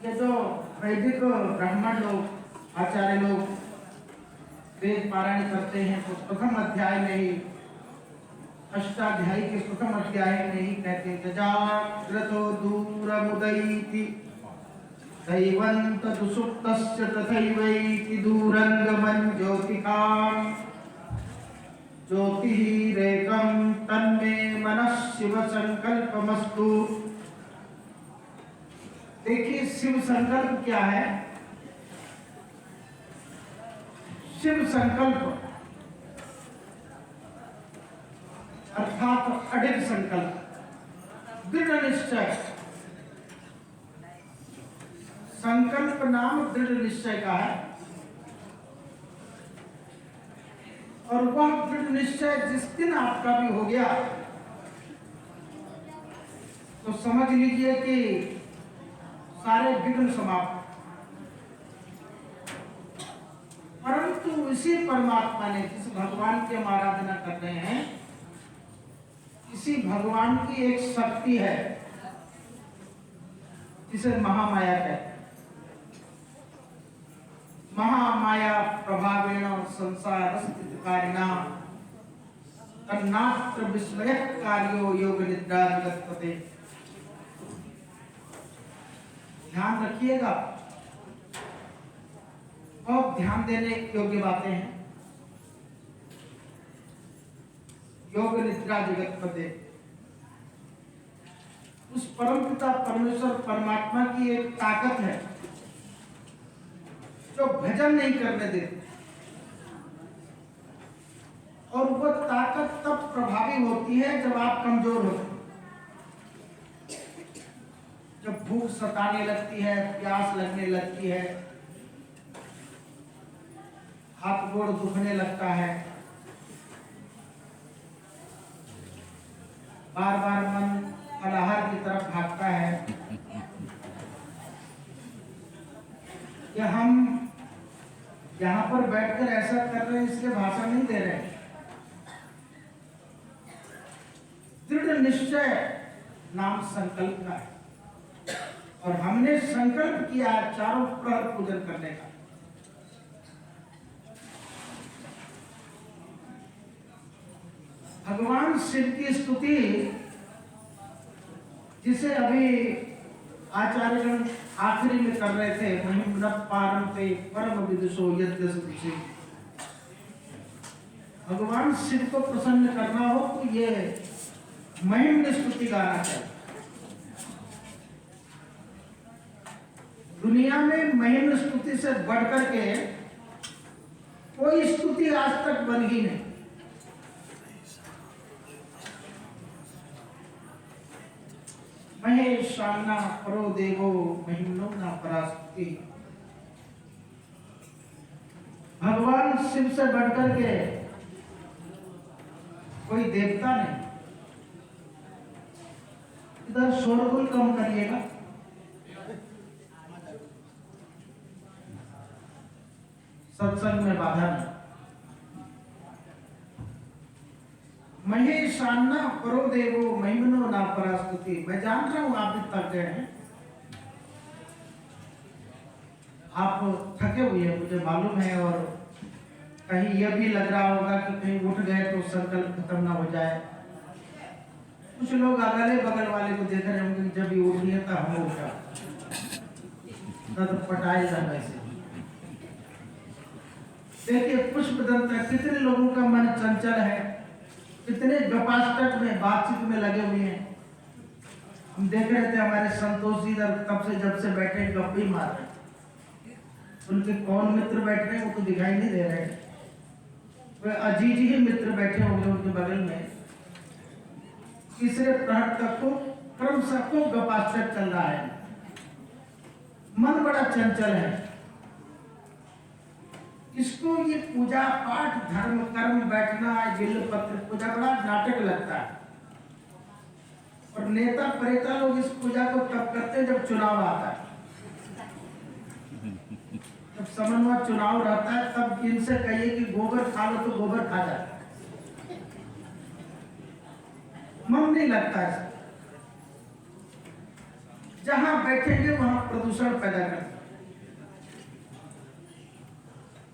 ये जो वैदिक ब्राह्मण लोग आचार्य लोग वेद पारायण करते हैं तो प्रथम अध्याय में ही अष्टाध्यायी के प्रथम अध्याय में ही कहते जजाग्रतो दूरमुदयीति दैवन्त दुसुप्तस्य तथैवैति दूरंगमं ज्योतिकाम् ज्योतिरेकं तन्मे मनः शिव संकल्पमस्तु। देखिए शिव संकल्प क्या है। शिव संकल्प अर्थात अडिग संकल्प, दृढ़ निश्चय। संकल्प नाम दृढ़ निश्चय का है और वह दृढ़ निश्चय जिस दिन आपका भी हो गया तो समझ लीजिए कि सारे विघ्न समाप्त। परंतु इसी परमात्मा ने जिस भगवान की हम आराधना कर रहे हैं, इसी भगवान की एक शक्ति है जिसे महामाया कहते हैं। महामाया प्रभावेण संसार स्थितिकारिणा तन्नात्र विस्मयः कार्यो योग निद्रा जगत्पते। ध्यान रखिएगा, बहुत ध्यान देने योग्य बातें हैं। योग निद्रा जगत्पते, उस परम पिता परमेश्वर परमात्मा की एक ताकत है जो भजन नहीं करने देती और वह ताकत तब प्रभावी होती है जब आप कमजोर होते, जब भूख सताने लगती है, प्यास लगने लगती है, हाथ गोड़ दुखने लगता है, बार बार मन फलाहार की तरफ भागता है। कि हम यहाँ पर बैठकर ऐसा कर रहे हैं इसलिए भाषण नहीं दे रहे। दृढ़ निश्चय नाम संकल्प का है और हमने संकल्प किया चारों प्रहर पूजन करने का। भगवान शिव की स्तुति जिसे अभी आचार्यगण आखिरी में कर रहे थे, महिम्न पारंते परम विदुषो यद्यसुषि। भगवान शिव को प्रसन्न करना हो तो ये महिम्न स्तुति गाना चाहिए। दुनिया में महिम्न स्तुति से बढ़कर के कोई स्तुति आज तक बन ही नहीं। महेशान्ना परो देवो महिम्नो न परास्तुति। भगवान शिव से बढ़कर के कोई देवता नहीं। इधर शोरगुल कम करिएगा। सत्संग में बाधा नहीं। महेशान्ना परो देवो महिमनो ना परास्तुति। मैं जान रहा हूं आप भी थक गए हैं, आप थके हुए हैं, मुझे मालूम है। और कहीं यह भी लग रहा होगा कि कहीं उठ गए तो संकल्प खत्म ना हो जाए। कुछ लोग अगले बगल वाले को देख रहे होंगे जब भी उठ लिया था हम उठा तब पटाई जाना। ऐसे देखिए पुष्पदंता कितने लोगों का मन चंचल है, कितने गपाष्टक में बातचीत में लगे हुए हैं। हम देख रहे थे हमारे संतोष जी तब से जब से बैठे गप ही मार रहे। उनके कौन मित्र बैठ रहे हैं वो तो दिखाई नहीं दे रहे। वे अजीज ही मित्र बैठे होंगे उनके बगल में। तीसरे प्रहर तक को क्रमशः को गपाष्टक चल रहा है। मन बड़ा चंचल है। इसको ये पूजा पाठ धर्म कर्म बैठना बिल पत्र पूजा बड़ा नाटक लगता है। और नेता प्रेता लोग इस पूजा को तब करते हैं जब चुनाव आता है। जब समन्वय चुनाव रहता है तब इनसे कहिए कि गोबर खा लो तो गोबर खा जाता है, मन नहीं लगता है। जहां बैठेंगे वहां प्रदूषण पैदा करते।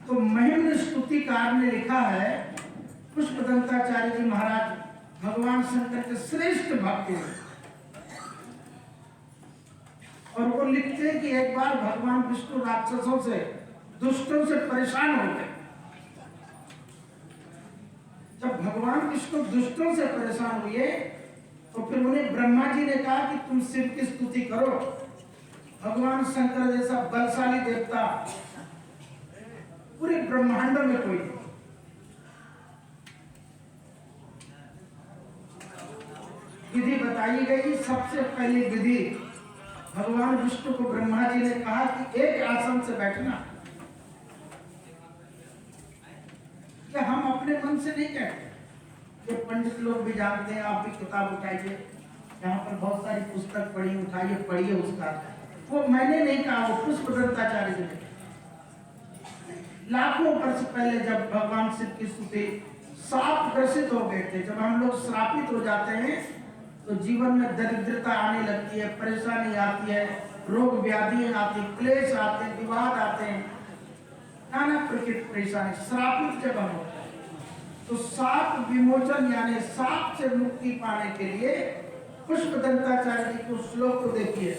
तो महिम्न स्तुतिकार ने लिखा है, पुष्पदंताचार्य जी महाराज भगवान शंकर के श्रेष्ठ भक्त हैं, और वो लिखते हैं कि एक बार भगवान विष्णु राक्षसों से, दुष्टों से परेशान हो गए। जब भगवान विष्णु दुष्टों से परेशान हुए तो फिर उन्हें ब्रह्मा जी ने कहा कि तुम शिव की स्तुति करो। भगवान शंकर जैसा बलशाली देवता पूरे ब्रह्मांड में कोई नहीं। विधि बताई गई। सबसे पहली विधि भगवान विष्णु को ब्रह्मा जी ने कहा कि एक आसन से बैठना। क्या हम अपने मन से नहीं कहते? ये पंडित लोग भी जानते हैं, आप भी किताब उठाइए, यहाँ पर बहुत सारी पुस्तक पढ़ी, उठाइए पढ़िए उसका। वो मैंने नहीं कहा, वो पुष्पदंताचार्य जी ने। लाखों वर्ष पहले जब भगवान शिव की स्तुति साप ग्रसित हो गए थे, जब हम लोग श्रापित हो जाते हैं तो जीवन में दरिद्रता आने लगती है, परेशानी आती है, रोग व्याधियां आती, क्लेश आते हैं, विवाद आते हैं, नाना प्रकार की परेशानी। श्रापित जब हम होते हैं तो साप विमोचन यानी साप से मुक्ति पाने के लिए पुष्पदंताचार्य जी को श्लोक को देखिए।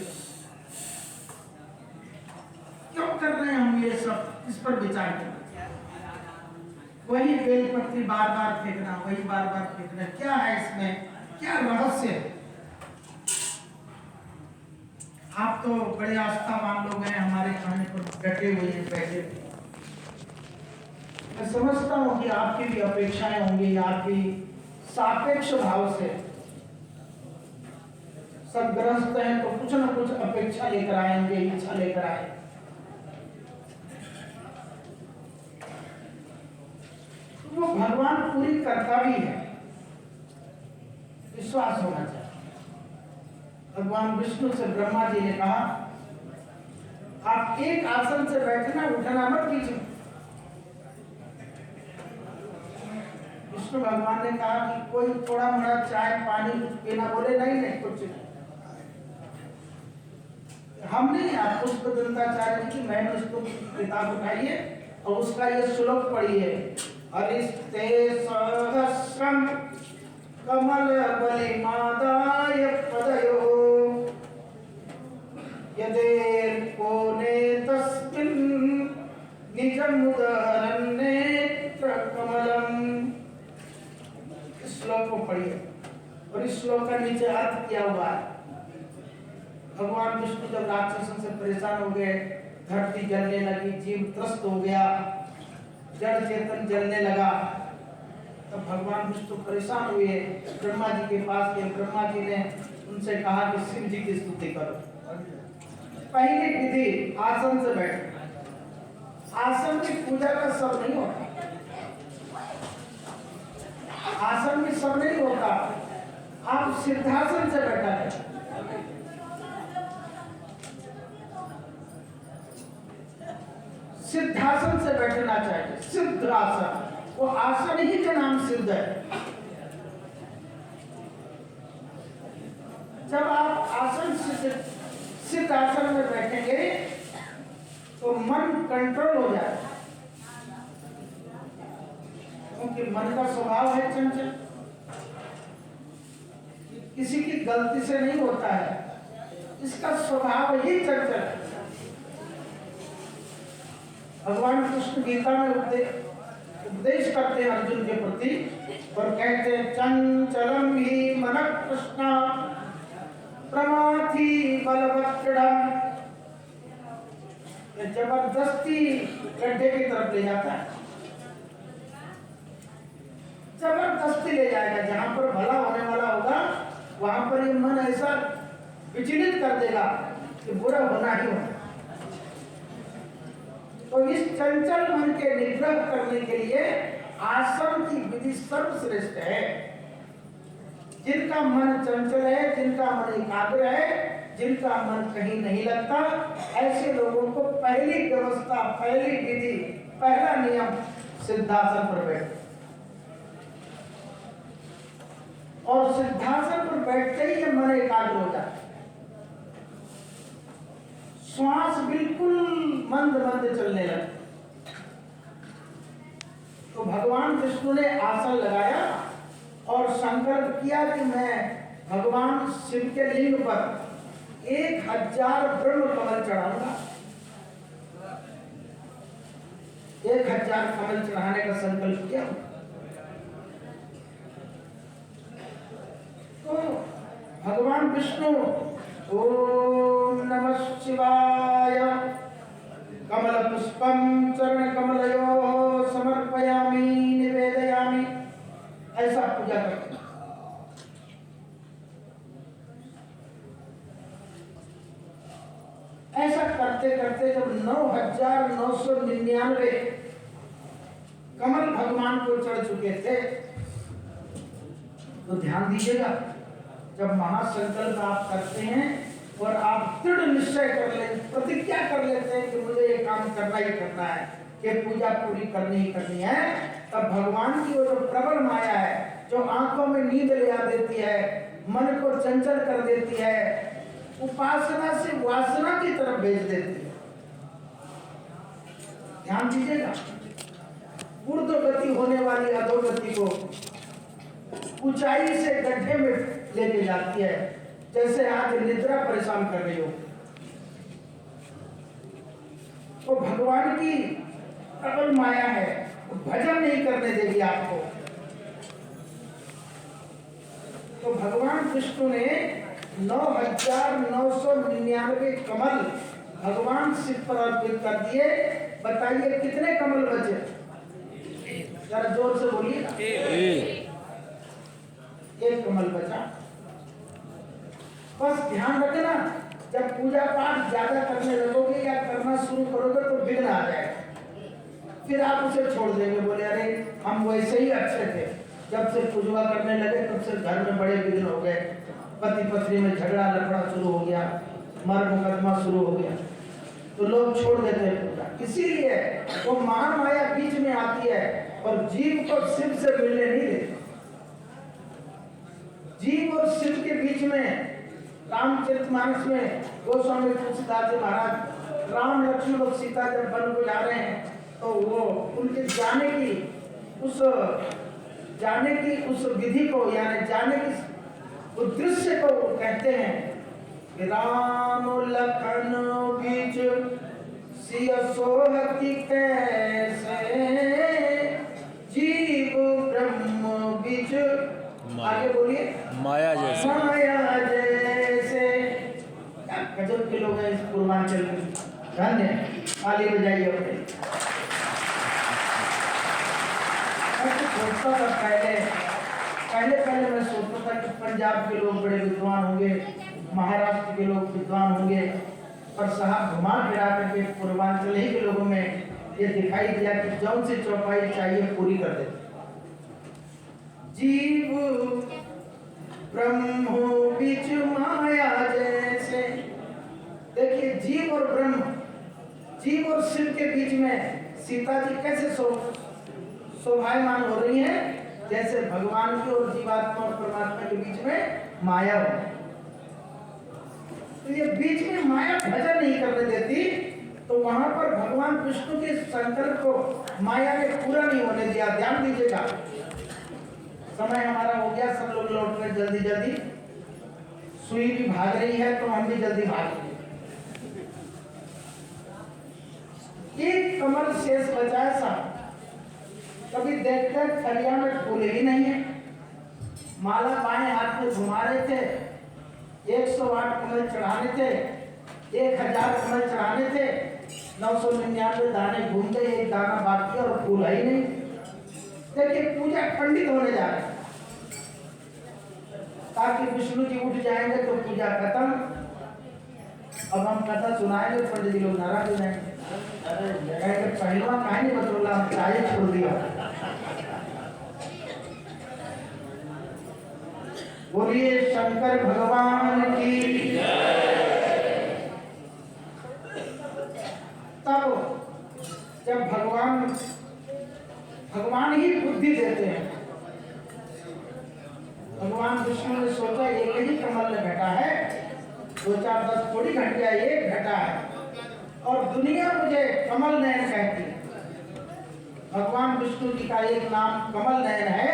क्यों कर रहे हैं हम ये सब? इस पर विचार करें। वही बेलपत्री बार बार फेंकना, वही बार बार फेंकना, क्या है इसमें? क्या रहस्य है? आप तो बड़े आस्थावान लोग हैं, हमारे कहने पर डटे हुए हैं, बैठे हुए। मैं समझता हूं कि आपकी भी अपेक्षाएं होंगी, आपकी सापेक्ष भाव से सब ग्रस्त हैं तो कुछ न कुछ अपेक्षा लेकर आएंगे, इच्छा लेकर आए। तो वो भगवान पूरी करता भी है, विश्वास होना चाहिए। भगवान विष्णु से ब्रह्मा जी ने कहा, आप एक आसन से बैठना, उठना मत कीजिए। विष्णु भगवान ने कहा कि कोई थोड़ा मोड़ा चाय पानी कुछ पीना, बोले नहीं नहीं कुछ नहीं। हम नहीं, आप पुष्पदंताचार्य जी की मैंने उसको किताब उठाइए और उसका ये श्लोक पढ़िए। हरिस्ते सहस्रम कमल बलिमादाय पदयो यदेर कोने तस्मिन् निजम् उदहरन् नेत्र कमलम्। इस श्लोक को पढ़िए और इस श्लोक का नीचे अर्थ किया हुआ है। भगवान विष्णु जब राक्षसों से परेशान हो गए, धरती जलने लगी, जीव त्रस्त हो गया, जड़ चेतन जलने लगा, तब भगवान विष्णु परेशान हुए, ब्रह्मा जी के पास गए। ब्रह्मा जी ने उनसे कहा कि शिव जी की स्तुति करो। पहली विधि आसन से बैठ। आसन की पूजा का सब नहीं होता, आसन में सब नहीं होता। आप सिद्धासन से बैठा है। सिद्धासन से बैठना चाहिए। सिद्ध आसन, वो आसन ही का नाम सिद्ध है। जब आप आसन सिद्ध आसन में बैठेंगे तो मन कंट्रोल हो जाए, क्योंकि मन का स्वभाव है चंचल, किसी की गलती से नहीं होता है, इसका स्वभाव ही चंचल है। भगवान कृष्ण गीता में उपदेश करते हैं अर्जुन के प्रति और कहते हैं, चंचलम ही मन कृष्ण प्रमाथि बलवत्तरम। ये जबरदस्ती गड्ढे की तरफ ले जाता है, जबरदस्ती ले जाएगा। जहां पर भला होने वाला होगा वहां पर ये मन ऐसा विचलित कर देगा कि बुरा होना ही होना। तो इस चंचल मन के निग्रह करने के लिए आसन की विधि सर्वश्रेष्ठ है। जिनका मन चंचल है, जिनका मन एकाग्र है, जिनका मन कहीं नहीं लगता, ऐसे लोगों को पहली व्यवस्था, पहली विधि, पहला नियम सिद्धासन पर बैठ। और सिद्धासन पर बैठते ही मन एकाग्र हो जाता है। श्वास बिल्कुल मंद मंद चलने लगा। तो भगवान विष्णु ने आसन लगाया और संकल्प किया कि मैं भगवान शिव के लिंग पर 1000 ब्रह्म कमल चढ़ाऊंगा। 1000 कमल चढ़ाने का संकल्प किया। तो भगवान विष्णु ओम नमः शिवाय कमल पुष्पम चरण कमलयोः समर्पयामि निवेदयामि, ऐसा पूजा करते हैं। ऐसा करते करते जब 9999 कमल भगवान को चढ़ चुके थे, तो ध्यान दीजिएगा, जब महासंकल्प आप करते हैं और आप दृढ़ निश्चय कर ले, प्रतिज्ञा कर लेते हैं कि मुझे ये काम करना ही करना है, ये पूजा पूरी करनी ही करनी है, तब भगवान की वो जो प्रबल माया है, जो आंखों में नींद ले आ देती है, मन को चंचल कर देती है, उपासना से वासना की तरफ भेज देती है। ध्यान दीजिएगा, ऊर्ध्वगति होने वाली अधोगति को ऊंचाई से गड्ढे में लेके जाती है, जैसे आज निद्रा परेशान कर रही हो। तो भगवान की प्रबल माया है, भजन नहीं करने देगी आपको। तो भगवान विष्णु ने 9999 कमल भगवान शिव पर अर्पित कर दिए। बताइए कितने कमल बचे? जरा जोर से बोलिए। एक कमल बचा। बस ध्यान रखना, जब पूजा पाठ ज्यादा करने लगोगे या करना शुरू करोगे तो विघ्न आ जाएगा, फिर आप उसे छोड़ देंगे, बोले अरे हम वैसे ही अच्छे थे। जब से पूजा करने लगे तब से घर में बड़े विघ्न हो गए, पति पत्नी में झगड़ा लफड़ा शुरू हो गया, मर मुकदमा शुरू हो गया, तो लोग छोड़ देते हैं पूजा। इसीलिए वो महामाया बीच में आती है और जीव को शिव से मिलने नहीं देती। जीव और शिव के बीच में रामचरितमानस में गोस्वामी तुलसीदास जी महाराज, राम लक्ष्मण और सीता जब वन को जा रहे हैं तो वो उनके जाने की उस विधि को, यानी जाने की उस दृश्य को कहते हैं कि राम लखन बीच सिय सोहति कैसे, जीव ब्रह्म बीच, आगे बोलिए, माया जैसे। गजब के लोग हैं इस पूर्वांचल में, धन्य। ताली बजाइए अपने। सोचता था पहले मैं सोचता था कि पंजाब के लोग बड़े विद्वान होंगे, महाराष्ट्र के लोग विद्वान होंगे, पर साहब घुमा फिरा करके पूर्वांचल ही के लोगों में ये दिखाई दिया कि जौन सी चौपाई चाहिए पूरी कर देते। जीव ब्रह्म बीच माया जैसे। देखिए, जीव और ब्रह्म, जीव और शिव के बीच में सीता जी कैसे शोभायमान हो रही हैं, जैसे भगवान की और जीवात्मा और परमात्मा के बीच में माया हो। तो ये बीच में माया भजन नहीं करने देती, तो वहां पर भगवान विष्णु के संकल्प को माया ने पूरा नहीं होने दिया। ध्यान दीजिएगा, समय हमारा हो गया, सब लोग लौट रहे जल्दी जल्दी, सुई भी भाग रही है तो हम भी जल्दी भागेंगे। एक कमल शेष बचा है साहब, कभी देखते थलिया में फूल ही नहीं है, माला बाएं हाथ में घुमा रहे थे, 108 कमल चढ़ाने थे, 1000 कमल चढ़ाने थे, 999 दाने घूम गए, एक दाना बाकी और फूल है ही नहीं। देखिए, पूजा खंडित होने जा रही है, ताकि विष्णु जी उठ जाएंगे तो पूजा खत्म। अब हम कथा सुनाएंगे, पंडित जी लोग नाराज हो जाएंगे, पहलवा कहीं नहीं बतौला, हम चाय छोड़ दिया। बोलिए शंकर भगवान की। तब जब भगवान ही बुद्धि देते हैं, भगवान विष्णु ने सोचा एक ही कमल में घटा है, 2 4 10 थोड़ी घट गया, एक घटा है, और दुनिया मुझे कमल नयन कहती है। भगवान विष्णु जी का एक नाम कमल नयन है।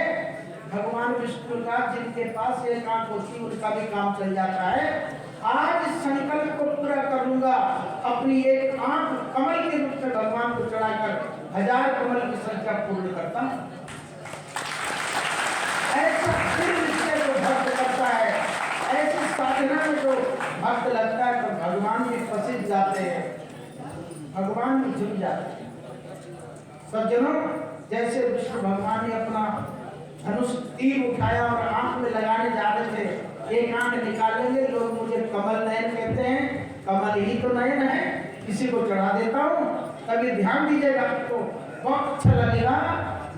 भगवान विष्णु का जिनके पास एक आंख होती है उनका भी काम चल जाता है। आज इस संकल्प को पूरा करूंगा, अपनी एक आंख कमल के रूप में भगवान को चढ़ाकर 1000 कमल की संख्या पूर्ण करता हूं। ऐसा फिर निश्चय जो भक्त करता है, ऐसी साधना में जो भक्त लगता है तो भगवान में प्रसिद्ध जाते हैं, भगवान में झुक जाते हैं। सज्जनों, जैसे विष्णु भगवान ने अपना धनुष तीर उठाया और आंख में लगाने जा रहे थे, एक आंख निकालेंगे, लोग मुझे कमल नयन कहते हैं, कमल ही तो नयन है, किसी को चढ़ा देता हूँ। तभी ध्यान दीजिएगा, आपको बहुत अच्छा लगेगा।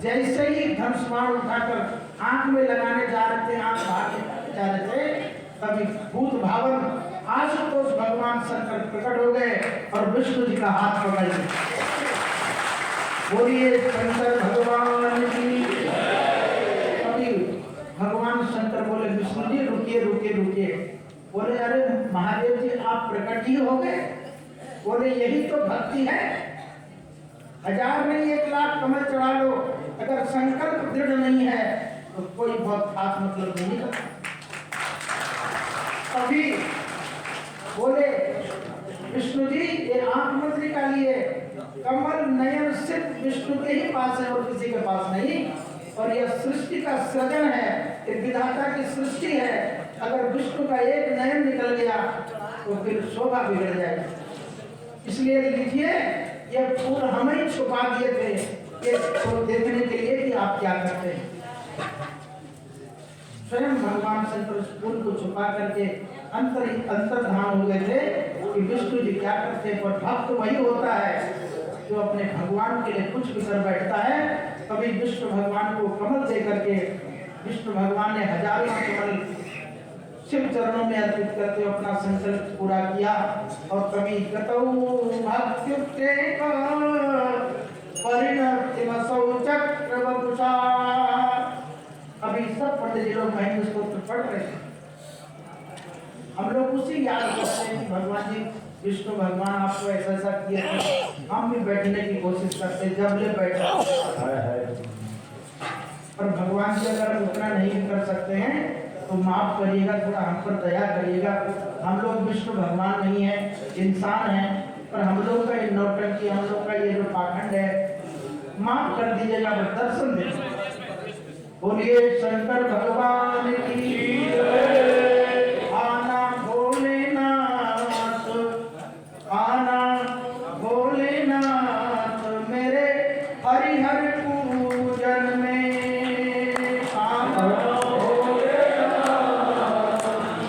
जैसे ही धनुष बाण उठाकर आंख में लगाने जा रहे थे, आंख बाहर जा रहे थे, तभी भूत भावन आशुतोष भगवान शंकर प्रकट हो गए और विष्णु जी का हाथ पकड़ लिया। बोलिए शंकर भगवान की। तभी भगवान शंकर बोले, विष्णु जी रुकिए रुकिए रुकिए। बोले, अरे महादेव जी आप प्रकट ही हो गए। बोले, यही तो भक्ति है, 1000 नहीं 1,00,000 कमल चढ़ा लो, अगर संकल्प दृढ़ नहीं है तो कोई बहुत खास मतलब नहीं है। अभी बोले, विष्णु जी ये आंख मत निकालिए, कमल नयन सिर्फ विष्णु के ही पास है और किसी के पास नहीं। और यह सृष्टि का सृजन है, ये विधाता की सृष्टि है। अगर विष्णु का एक नयन निकल गया तो फिर शोभा बिगड़ जाएगी। इसलिए लीजिए, ये फूल हम ही छुपा दिए थे, ये देखने के लिए कि आप क्या करते हैं। स्वयं भगवान शंकर उस फूल को छुपा करके अंतर्धान हो गए थे कि विष्णु जी क्या करते हैं। पर भक्त वही होता है जो अपने भगवान के लिए कुछ भी कर बैठता है। कभी विष्णु भगवान को कमल दे करके विष्णु भगवान ने हजारों कमल शिव चरणों में अर्पित करके अपना संकल्प पूरा किया। और कभी गतौ भक्त्युक्ते का परिणतिमसौ चक्रवपुषा। अभी सब पंडित जी लोग महेंद्र स्तोत्र पढ़ रहे हैं, हम लोग उसी याद करते हैं कि भगवान जी विष्णु भगवान आपको ऐसा ऐसा किया था। हम भी बैठने की कोशिश करते, जब ले बैठा पर भगवान जी अगर उतना नहीं कर सकते हैं तो माफ करिएगा, थोड़ा हम पर दया करिएगा। हम लोग विष्णु भगवान नहीं है, इंसान है, पर हम लोग का ये नौटंकी, हम लोग का ये जो पाखंड है, माफ कर दीजिएगा, दर्शन दीजिए। बोलिए शंकर भगवान की। आना भोलेनाथ, आना भोलेनाथ मेरे हरिहर पूजन में। आना भोलेनाथ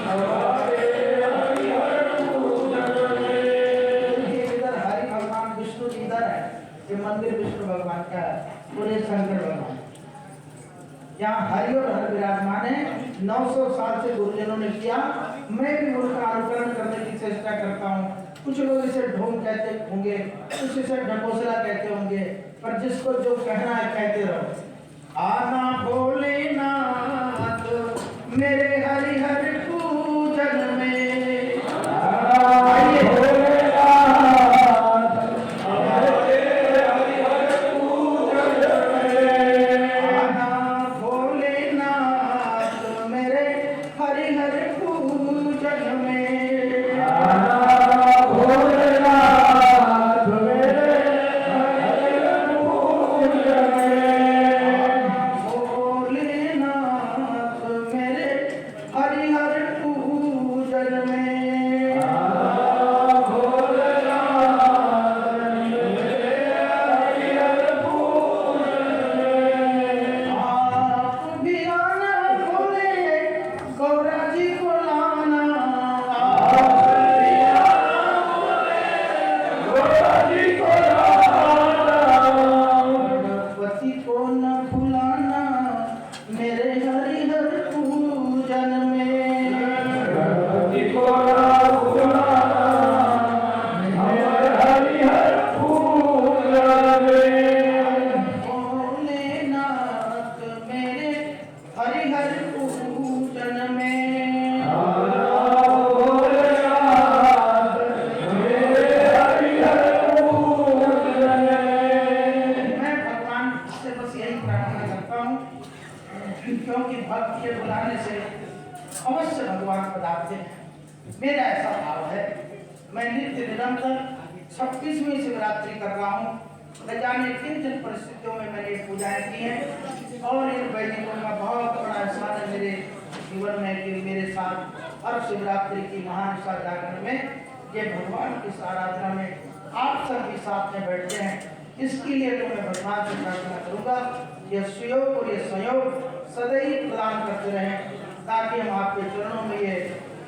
हमारे हरिहर पूजन में। इधर हरि भगवान विष्णु इधर है, ये मंदिर विष्णु भगवान का है, पूरे शंकर भगवान। यहाँ हरि और हर विराजमान है। 900 साल से गुरुजनों ने किया, मैं भी उनका अनुकरण करने की चेष्टा करता हूँ। कुछ लोग इसे ढोंग कहते होंगे, कुछ इसे ढकोसला कहते होंगे, पर जिसको जो कहना है कहते रहो। आना भोलेनाथ मेरे हरिहर पूजन में। आइए बुलाने से अवश्य भगवान पधारते हैं। मेरा ऐसा भाव है। मैं नित्य निरंतर 26वीं शिवरात्रि कर रहा हूँ। न जाने किन किन परिस्थितियों में मैंने पूजाएं की हैं और इन वैदिकों का बहुत बड़ा एहसान है मेरे जीवन में कि मेरे साथ हर शिवरात्रि की महानिशा जागरण में ये भगवान की आराधना में आप सब भी साथ में बैठते हैं। इसके लिए तो मैं भगवान से प्रार्थना करूंगा ये सुयोग और ये सहयोग सदैव प्रदान करते रहें, ताकि हम आपके चरणों में ये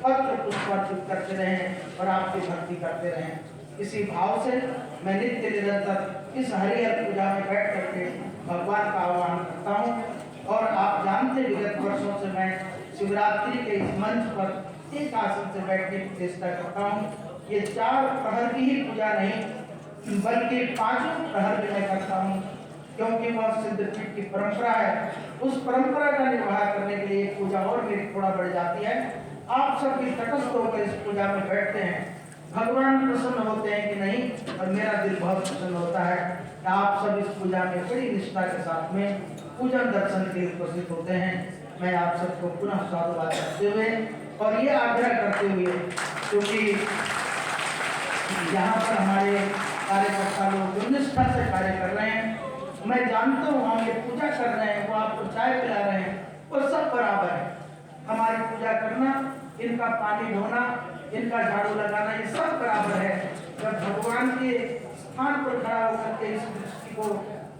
पत्र पुष्पार्पित करते रहें और आपकी भक्ति करते रहें। इसी भाव से मैं नित्य निरंतर इस हरिहर पूजा में बैठ करके भगवान का आह्वान करता हूँ। और आप जानते विगत वर्षों से मैं शिवरात्रि के इस मंच पर एक आसन से बैठने की चेष्टा करता हूँ। ये 4 प्रहर की ही पूजा नहीं बल्कि 5 प्रहर भी मैं करता हूँ, क्योंकि वह सिद्धपीठ की परंपरा है। उस परंपरा का निर्वाह करने के लिए पूजा और मेरी थोड़ा बढ़ जाती है। आप सब भी तटस्थ होकर इस पूजा में बैठते हैं। भगवान प्रसन्न होते हैं कि नहीं, और मेरा दिल बहुत प्रसन्न होता है कि आप सब इस पूजा में बड़ी निष्ठा के साथ में पूजन दर्शन के लिए उपस्थित होते हैं। मैं आप सबको पुनः साधुवाद करते हुए और ये आग्रह करते हुए, क्योंकि यहाँ पर हमारे कार्यकर्ता लोग जो निष्ठा से कार्य कर रहे हैं, मैं जानता हूँ हम ये पूजा कर रहे हैं, वो आपको चाय पिला रहे हैं, वो सब बराबर है। हमारी पूजा करना, इनका पानी ढोना, इनका झाड़ू लगाना, ये सब बराबर है। जब भगवान के स्थान पर खड़ा होकर के इस दृष्टि को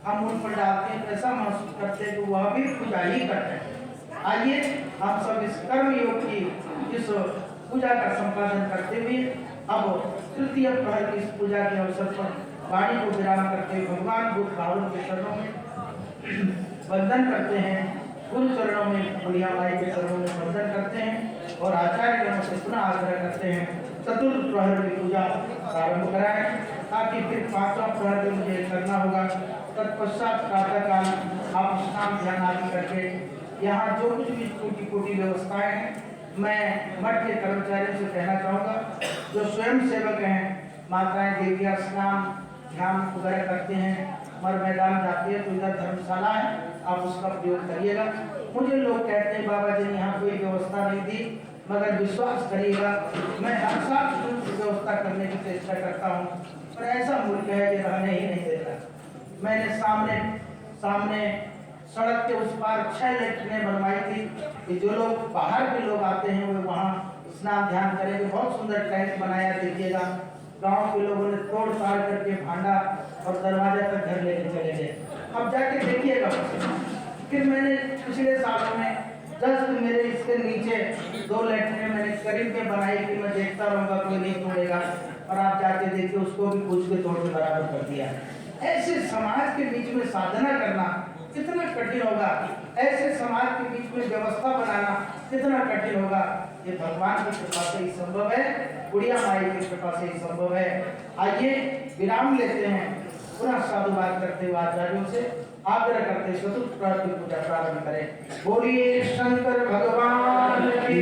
हम उन पर डालते हैं, ऐसा महसूस करते हैं कि वह भी पूजा ही करते हैं। आइए हम सब इस कर्म योग की इस पूजा का संपादन करते हुए अब तृतीय प्रहर की इस पूजा के अवसर पर वाणी को विराम करते हुए भगवान बुद्ध भावन के चरणों में वंदन करते हैं, गुरु चरणों में, बुढ़िया माई के चरणों में वंदन करते हैं और आचार्य गणों से पुनः आग्रह करते हैं चतुर्थ प्रहर की पूजा प्रारंभ कराएं, ताकि फिर 5वां प्रहर भी मुझे करना होगा। तत्पश्चात प्रातःकाल आप स्नान ध्यान आदि करके यहाँ जो कुछ भी छोटी छोटी व्यवस्थाएं हैं, मैं मठ के कर्मचारियों से कहना चाहूँगा, जो स्वयं सेवक हैं, माताएं देवियाँ स्नान ध्यान वगैरह करते हैं, मर मैदान जाती है तो इधर धर्मशाला है, आप उसका प्रयोग करिएगा। मुझे लोग कहते हैं बाबा जी यहाँ कोई व्यवस्था नहीं दी, मगर विश्वास करिएगा मैं हर साल व्यवस्था करने की चेष्टा करता हूँ, पर ऐसा मुल्क है कि रहने ही नहीं देता। मैंने सामने सड़क के उस पार 6 लैट्रिनें बनवाई थी कि जो लोग बाहर के लोग आते हैं वो वहाँ स्नान ध्यान करेंगे। बहुत सुंदर टैंक बनाया, देखिएगा। गांव के लोगों ने तोड़ फाड़ करके भांडा और दरवाजा तक घर लेके चले गए। अब जाके देखिएगा। फिर मैंने पिछले सालों में जस्ट मेरे इसके नीचे 2 लैट्रिनें मैंने करीब में बनाई कि मैं देखता रहूँगा कोई नहीं तोड़ेगा, और आप जाके देखिए उसको भी पूछ के तोड़ के बराबर कर दिया। ऐसे समाज के बीच में साधना करना कितना कठिन होगा, ऐसे समाज के बीच में व्यवस्था बनाना कितना कठिन होगा। ये भगवान की कृपा से ही संभव है, बुढ़िया माई की कृपा से ही संभव है। आइए विराम लेते हैं, पुनः साधुवाद करते हुए आचार्यों से आग्रह करते चतुर्थ प्रहर की पूजा प्रारंभ करें। बोलिए शंकर भगवान की